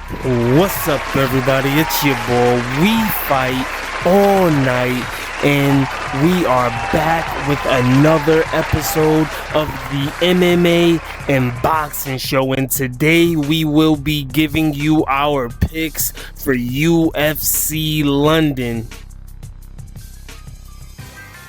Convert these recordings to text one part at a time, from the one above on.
What's up, everybody? It's your boy. We fight all night, and we are back with another episode of the MMA and boxing show. And today we will be giving you our picks for UFC London.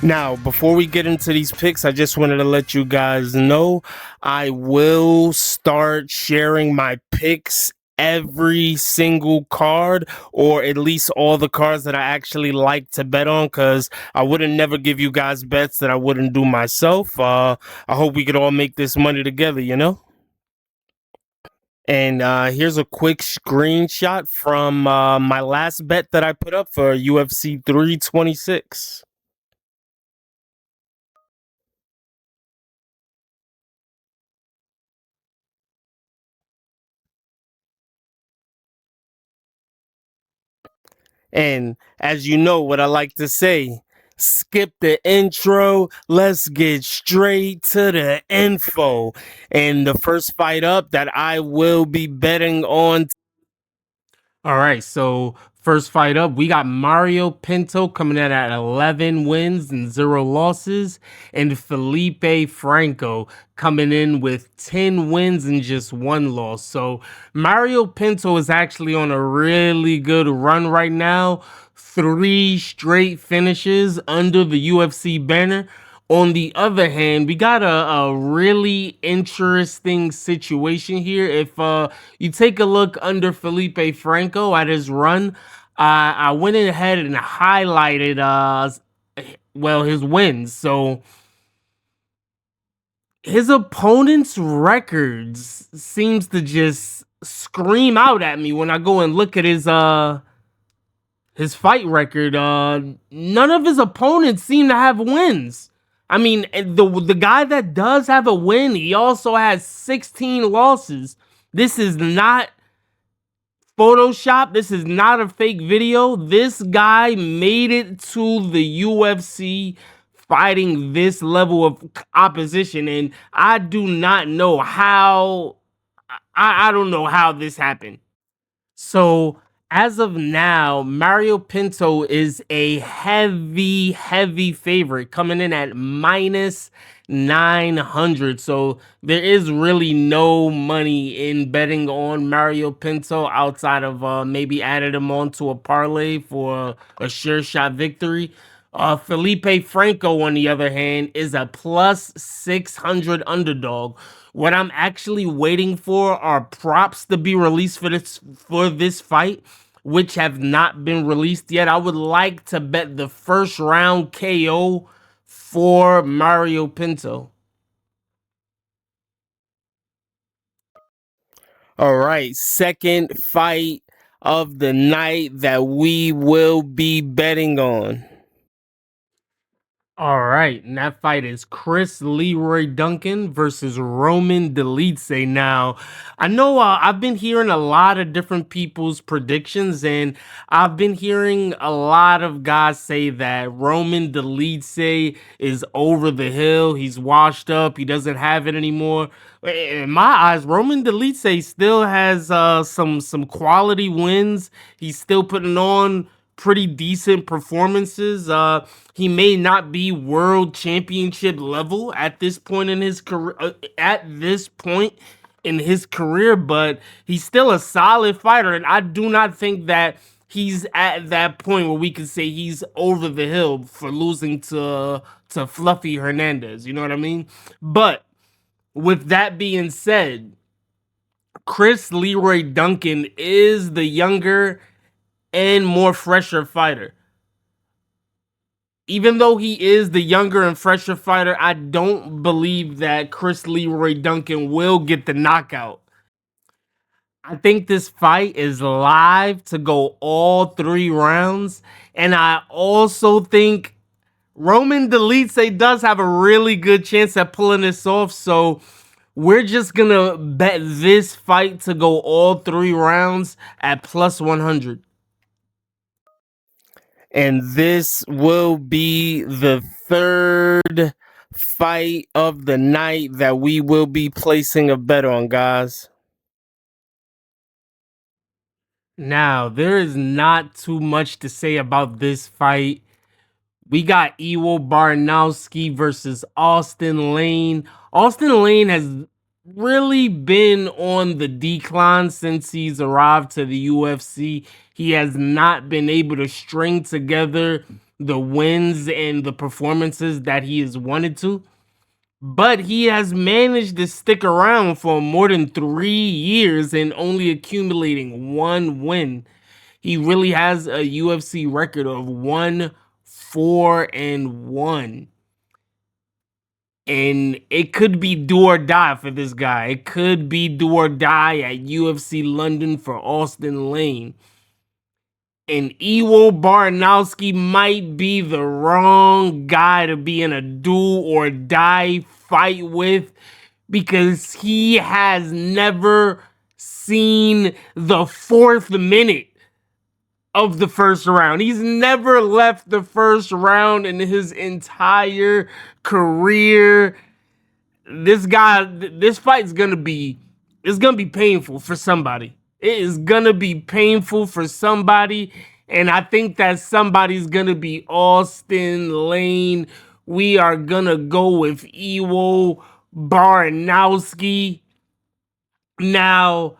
Now, before we get into these picks, I just wanted to let you guys know I will start sharing my picks every single card, or at least all the cards that I actually like to bet on, because I wouldn't never give you guys bets that I wouldn't do myself. I hope we could all make this money together, you know? And here's a quick screenshot from my last bet that I put up for UFC 326. And as you know, what I like to say, skip the intro. Let's get straight to the info. And the first fight up that I will be betting on. All right, so first fight up, we got Mario Pinto coming in at 11 wins and 0 losses, and Felipe Franco coming in with 10 wins and just 1 loss. So Mario Pinto is actually on a really good run right now. 3 straight finishes under the UFC banner. On the other hand, we got a really interesting situation here. If you take a look under Felipe Franco at his run, I went ahead and highlighted his wins. So his opponent's records seems to just scream out at me when I go and look at his fight record. None of his opponents seem to have wins. I mean, the guy that does have a win, he also has 16 losses. This is not Photoshop. This is not a fake video. This guy made it to the UFC fighting this level of opposition, and I do not know how. I don't know how this happened. So as of now, Mario Pinto is a heavy favorite, coming in at minus 900. So there is really no money in betting on Mario Pinto outside of maybe added him onto a parlay for a sure shot victory. Felipe Franco, on the other hand, is a plus 600 underdog. What I'm actually waiting for are props to be released for this fight, which have not been released yet. I would like to bet the first round KO for Mario Pinto. All right, second fight of the night that we will be betting on. All right, and that fight is Chris Leroy Duncan versus Roman Dolidze. Now, I know I've been hearing a lot of different people's predictions, and I've been hearing a lot of guys say that Roman Dolidze is over the hill. He's washed up. He doesn't have it anymore. In my eyes, Roman Dolidze still has some quality wins. He's still putting on pretty decent performances. He may not be world championship level at this point in his career. But he's still a solid fighter, and I do not think that he's at that point where we can say he's over the hill for losing to Fluffy Hernandez. You know what I mean? But with that being said, Chris Leroy Duncan is the younger and more fresher fighter. Even though he is the younger and fresher fighter, I don't believe that Chris Leroy Duncan will get the knockout. I think this fight is live to go all 3 rounds, and I also think Roman Dolidze does have a really good chance at pulling this off. So we're just gonna bet this fight to go all 3 rounds at plus 100. And this will be the third fight of the night that we will be placing a bet on, guys. Now, there is not too much to say about this fight. We got Barnowska versus Austin Lane. Austin Lane has really been on the decline since he's arrived to the UFC. He has not been able to string together the wins and the performances that he has wanted to. But he has managed to stick around for more than 3 years and only accumulating one win. He really has a UFC record of 1-4-1. And it could be do or die for this guy. It could be do or die at UFC London for Austin Lane. And Barnowska might be the wrong guy to be in a do or die fight with, because he has never seen the 4th minute of the first round. He's never left the first round in his entire career. This fight's gonna be, it's gonna be painful for somebody. It is gonna be painful for somebody, and I think that somebody's gonna be Austin Lane. We are gonna go with Barnowska. Now,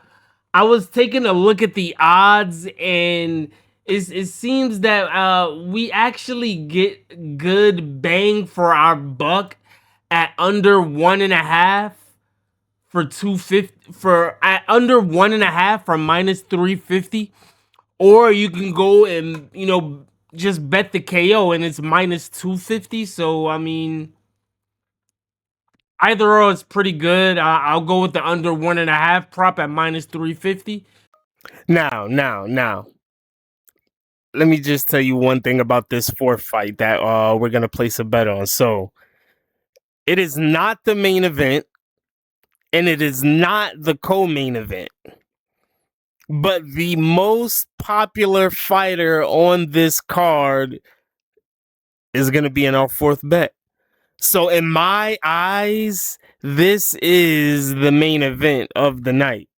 I was taking a look at the odds, and it seems that we actually get good bang for our buck at under 1.5 for 250, for at under 1.5 for -350, or you can go and just bet the KO and it's -250. So I mean, either or is pretty good. I'll go with the under 1.5 prop at -350. Now, let me just tell you one thing about this 4th fight that we're gonna place a bet on. So it is not the main event, and it is not the co-main event, but the most popular fighter on this card is gonna be in our 4th bet. So in my eyes, this is the main event of the night.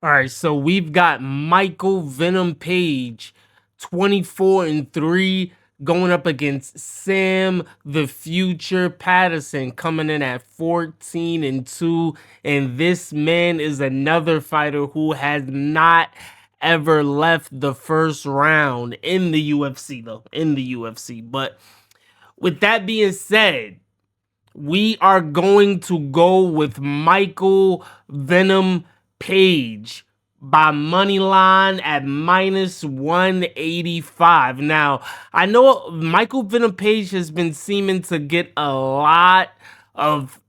All right, so we've got Michael Venom Page, 24-3, going up against Sam the Future Patterson, coming in at 14-2. And this man is another fighter who has not ever left the first round in the UFC, though, in the UFC. But with that being said, we are going to go with Michael Venom Page by money line at -185. Now, I know Michael Venom Page has been seeming to get a lot of,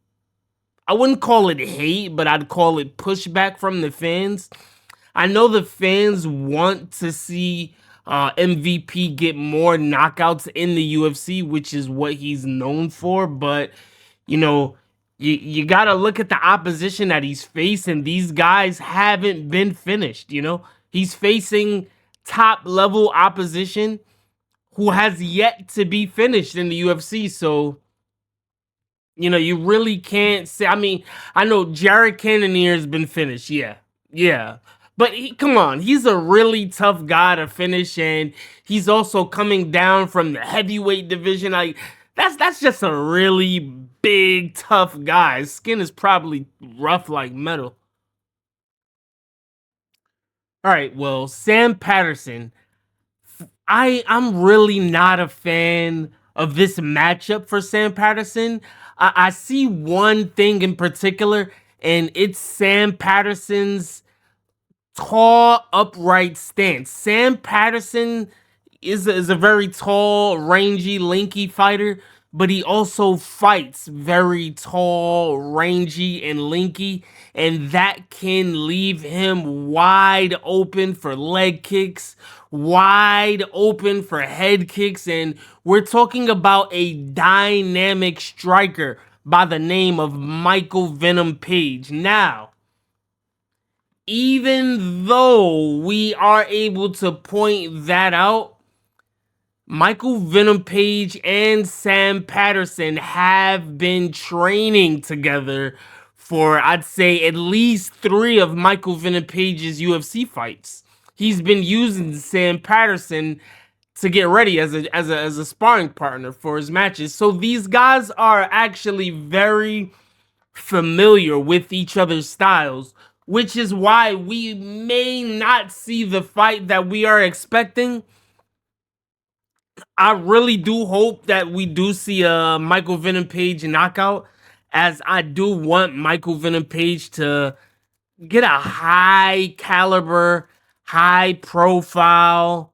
I wouldn't call it hate, but I'd call it pushback from the fans. I know the fans want to see MVP get more knockouts in the UFC, which is what he's known for, but you got to look at the opposition that he's facing. These guys haven't been finished. He's facing top level opposition who has yet to be finished in the UFC. So, you really can't say. I mean, I know Jared Cannonier has been finished. Yeah. But come on, he's a really tough guy to finish, and he's also coming down from the heavyweight division. That's just a really big, tough guy. His skin is probably rough like metal. All right, well, Sam Patterson. I'm really not a fan of this matchup for Sam Patterson. I see one thing in particular, and it's Sam Patterson's tall, upright stance. Sam Patterson is a very tall, rangy, lanky fighter, but he also fights very tall, rangy, and lanky, and that can leave him wide open for leg kicks, wide open for head kicks, and we're talking about a dynamic striker by the name of Michael Venom Page. Now, even though we are able to point that out, Michael Venom Page and Sam Patterson have been training together for, I'd say, at least 3 of Michael Venom Page's UFC fights. He's been using Sam Patterson to get ready as a sparring partner for his matches. So these guys are actually very familiar with each other's styles, which is why we may not see the fight that we are expecting. I really do hope that we do see a Michael Venom Page knockout, as I do want Michael Venom Page to get a high caliber, high profile,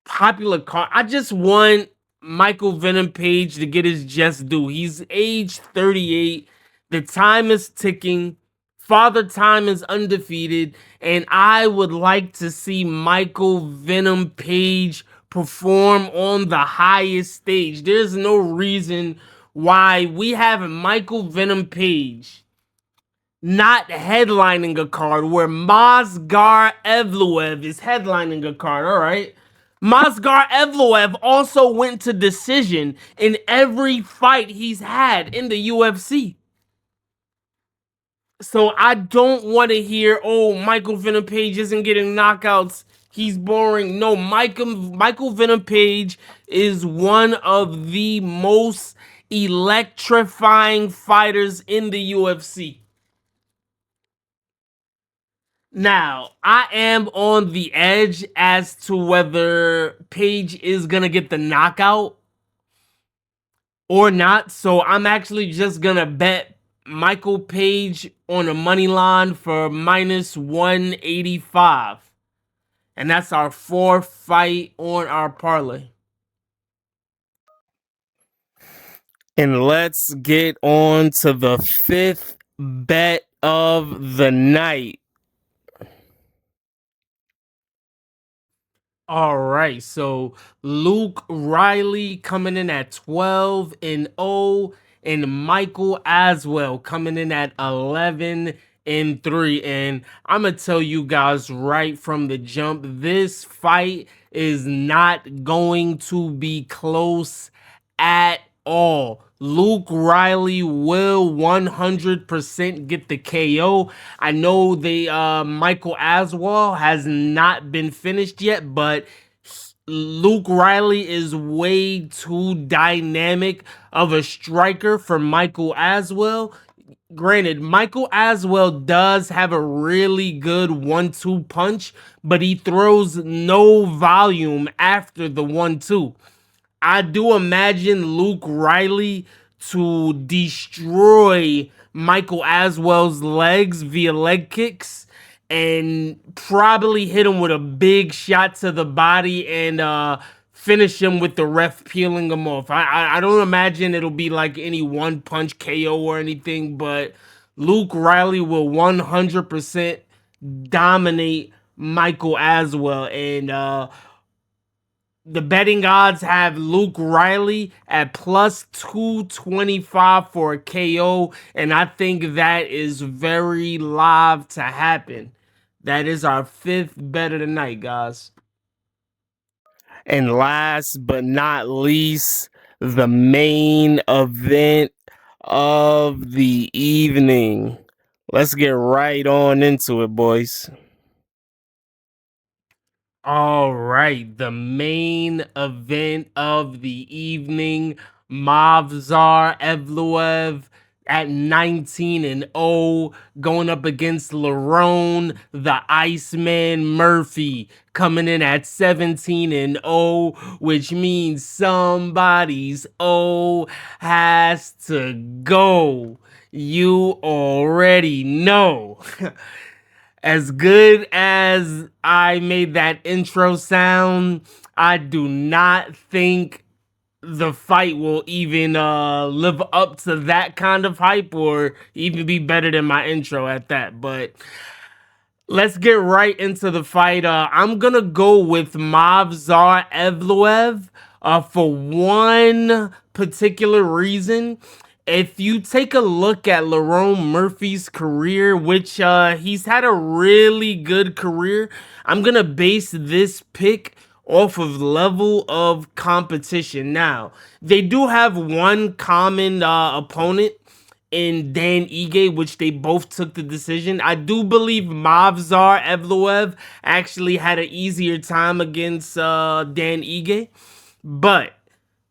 popular card. I just want Michael Venom Page to get his just due. He's age 38. The time is ticking. Father Time is undefeated. And I would like to see Michael Venom Page perform on the highest stage. There's no reason why we have Michael Venom Page not headlining a card where Mozgar Evloev is headlining a card. All right. Mozgar Evloev also went to decision in every fight he's had in the UFC. So I don't want to hear, oh, Michael Venom Page isn't getting knockouts, he's boring. No, Michael Venom Page is one of the most electrifying fighters in the UFC. Now, I am on the edge as to whether Page is going to get the knockout or not. So I'm actually just going to bet Michael Page on a money line for minus 185. And that's our 4th fight on our parlay. And let's get on to the 5th bet of the night. All right, so Luke Riley coming in at 12-0, and Michael Aswell coming in at 11-3. And I'm gonna tell you guys right from the jump, this fight is not going to be close at all. Luke Riley will 100% get the KO. I know Michael Aswell has not been finished yet, but Luke Riley is way too dynamic of a striker for Michael Aswell. Granted, Michael Aswell does have a really good 1-2 punch, but he throws no volume after the 1-2. I do imagine Luke Riley to destroy Michael Aswell's legs via leg kicks and probably hit him with a big shot to the body and finish him with the ref peeling him off. I don't imagine it'll be like any one punch KO or anything, but Luke Riley will 100% dominate Michael Aswell. And the betting odds have Luke Riley at plus 225 for a KO, and I think that is very live to happen. That is our 5th bet of the night, guys. And last but not least, the main event of the evening. Let's get right on into it, boys. All right, the main event of the evening, Mavzar Evloev at 19-0, going up against Lerone, the Iceman Murphy, coming in at 17-0, which means somebody's O has to go. You already know. As good as I made that intro sound, I do not think the fight will even live up to that kind of hype or even be better than my intro at that. But let's get right into the fight. I'm going to go with Mavzar Evloev for one particular reason. If you take a look at Lerone Murphy's career, which he's had a really good career, I'm going to base this pick off of level of competition. Now, they do have one common opponent in Dan Ige, which they both took the decision. I do believe Movsar Evloev actually had an easier time against Dan Ige. But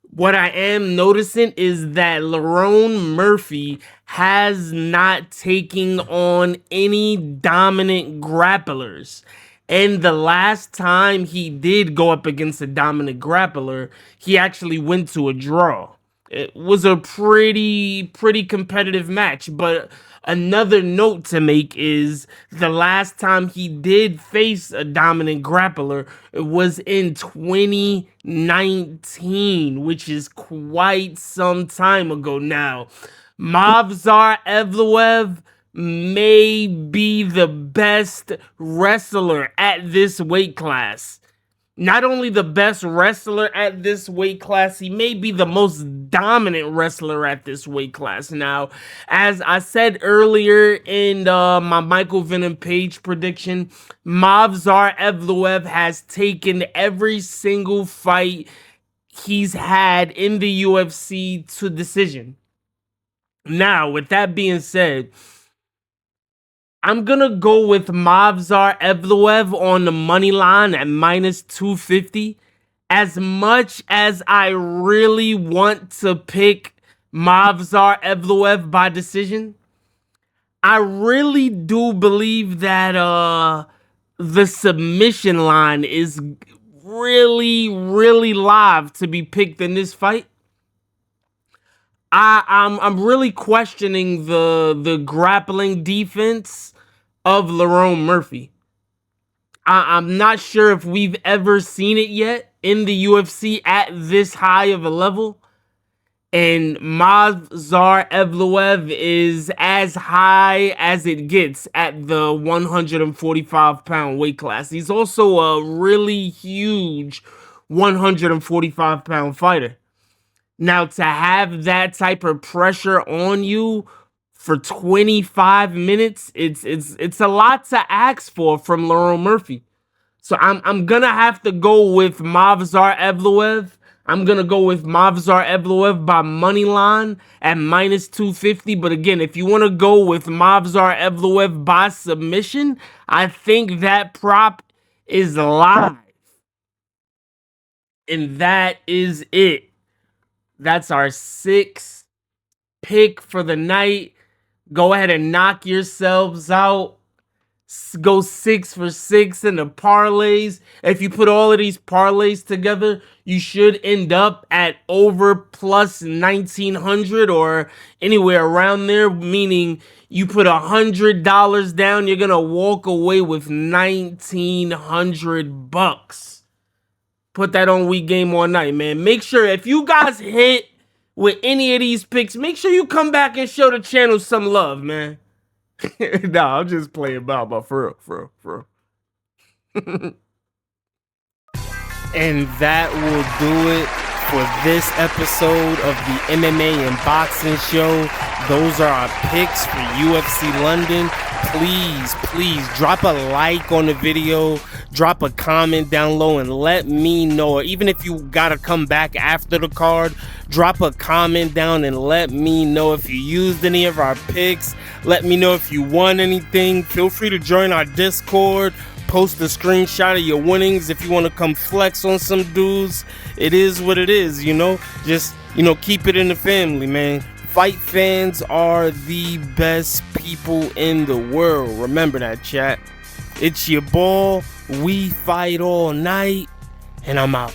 what I am noticing is that Lerone Murphy has not taken on any dominant grapplers. And the last time he did go up against a dominant grappler, he actually went to a draw. It was a pretty competitive match, but another note to make is the last time he did face a dominant grappler, it was in 2019, which is quite some time ago now. Movsar Evloev may be the best wrestler at this weight class. Not only the best wrestler at this weight class, he may be the most dominant wrestler at this weight class. Now, as I said earlier in my Michael Venom Page prediction, Movsar Evloev has taken every single fight he's had in the UFC to decision. Now, with that being said, I'm going to go with Movsar Evloev on the money line at minus 250. As much as I really want to pick Movsar Evloev by decision, I really do believe that the submission line is really live to be picked in this fight. I'm really questioning the grappling defense of Lerone Murphy. I'm not sure if we've ever seen it yet in the UFC at this high of a level. And Movsar Evloev is as high as it gets at the 145-pound weight class. He's also a really huge 145-pound fighter. Now, to have that type of pressure on you for 25 minutes, it's a lot to ask for from Lerone Murphy. So I'm gonna have to go with Movsar Evloev. I'm gonna go with Movsar Evloev by money line at minus 250. But again, if you want to go with Movsar Evloev by submission, I think that prop is live. And that is it. That's our 6th pick for the night. Go ahead and knock yourselves out. Go 6 for 6 in the parlays. If you put all of these parlays together, you should end up at over plus 1,900 or anywhere around there, meaning you put $100 down, you're gonna walk away with $1,900. Put that on Week Game All Night, man. Make sure if you guys hit with any of these picks, make sure you come back and show the channel some love, man. Nah, I'm just playing about, but for real. And that will do it for this episode of the MMA and Boxing Show. Those are our picks for UFC London. Please drop a like on the video, drop a comment down low and let me know, or even if you gotta come back after the card, drop a comment down and let me know if you used any of our picks. Let me know if you won anything. Feel free to join our Discord. Post a screenshot of your winnings if you want to come flex on some dudes. It is what it is, you know. Just, keep it in the family, man. Fight fans are the best people in the world. Remember that, chat. It's your ball. We fight all night. And I'm out.